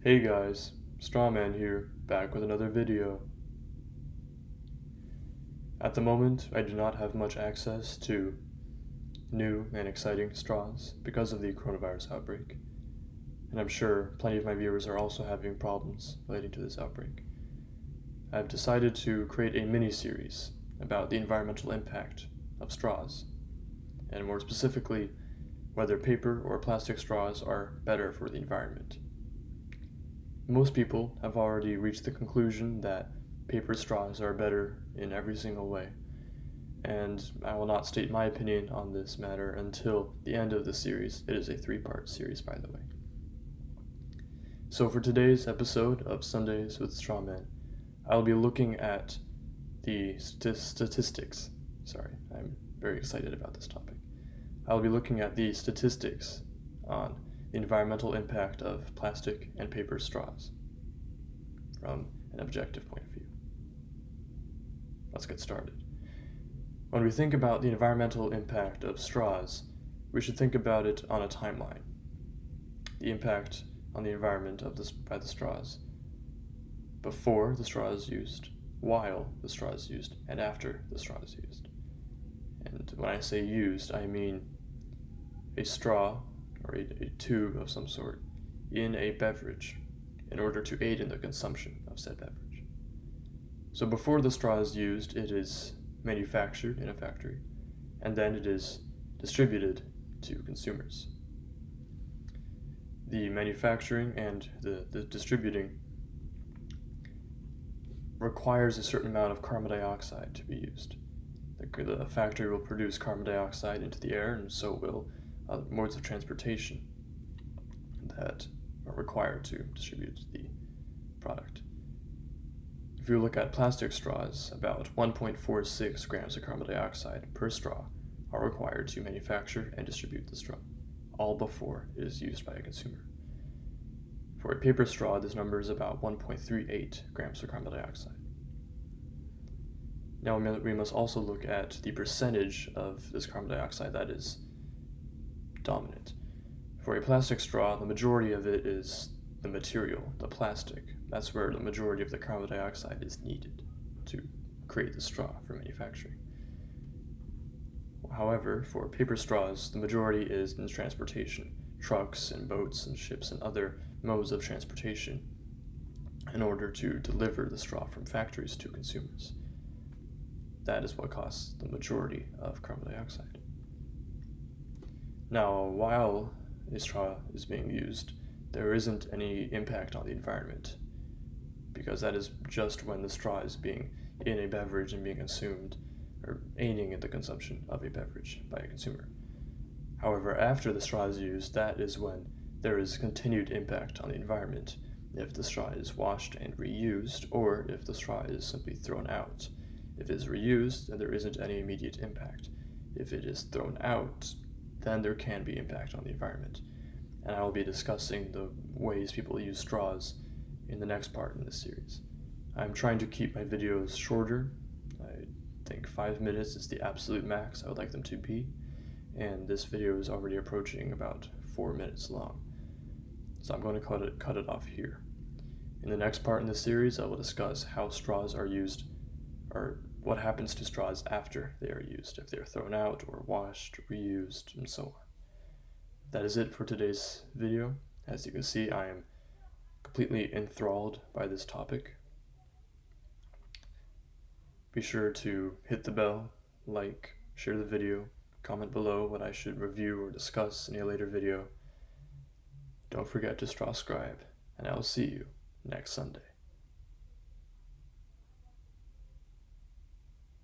Hey guys, Strawman here, back with another video. At the moment, I do not have much access to new and exciting straws because of the coronavirus outbreak, and I'm sure plenty of my viewers are also having problems relating to this outbreak. I've decided to create a mini-series about the environmental impact of straws, and more specifically, whether paper or plastic straws are better for the environment. Most people have already reached the conclusion that paper straws are better in every single way, and I will not state my opinion on this matter until the end of the series. It is a 3-part series, by the way. So for today's episode of Sundays with Strawman, I'll be looking at the statistics. Sorry, I'm very excited about this topic. I'll be looking at the statistics on the environmental impact of plastic and paper straws from an objective point of view. Let's get started. When we think about the environmental impact of straws, we should think about it on a timeline. The impact on the environment by the straws before the straw is used, while the straw is used, and after the straw is used. And when I say used, I mean a straw or a tube of some sort in a beverage in order to aid in the consumption of said beverage. So before the straw is used, it is manufactured in a factory, and then it is distributed to consumers. The manufacturing and the distributing requires a certain amount of carbon dioxide to be used. The factory will produce carbon dioxide into the air, and so will other modes of transportation that are required to distribute the product. If you look at plastic straws, about 1.46 grams of carbon dioxide per straw are required to manufacture and distribute the straw, all before it is used by a consumer. For a paper straw, this number is about 1.38 grams of carbon dioxide. Now we must also look at the percentage of this carbon dioxide that is dominant. For a plastic straw, the majority of it is the material, the plastic. That's where the majority of the carbon dioxide is needed to create the straw for manufacturing. However, for paper straws, the majority is in transportation, trucks and boats and ships and other modes of transportation in order to deliver the straw from factories to consumers. That is what costs the majority of carbon dioxide. Now, while a straw is being used, there isn't any impact on the environment, because that is just when the straw is being in a beverage and being consumed, or aiding in the consumption of a beverage by a consumer. However, after the straw is used, that is when there is continued impact on the environment if the straw is washed and reused, or if the straw is simply thrown out. If it is reused, then there isn't any immediate impact. If it is thrown out, then there can be impact on the environment. And I will be discussing the ways people use straws in the next part in this series. I'm trying to keep my videos shorter. I think 5 minutes is the absolute max I would like them to be, and this video is already approaching about 4 minutes long. So I'm going to cut it off here. In the next part in this series, I will discuss how straws are used, or what happens to straws after they are used, if they are thrown out or washed, reused, and so on. That is it for today's video. As you can see, I am completely enthralled by this topic. Be sure to hit the bell, like, share the video, comment below what I should review or discuss in a later video. Don't forget to strawscribe, and I will see you next Sunday.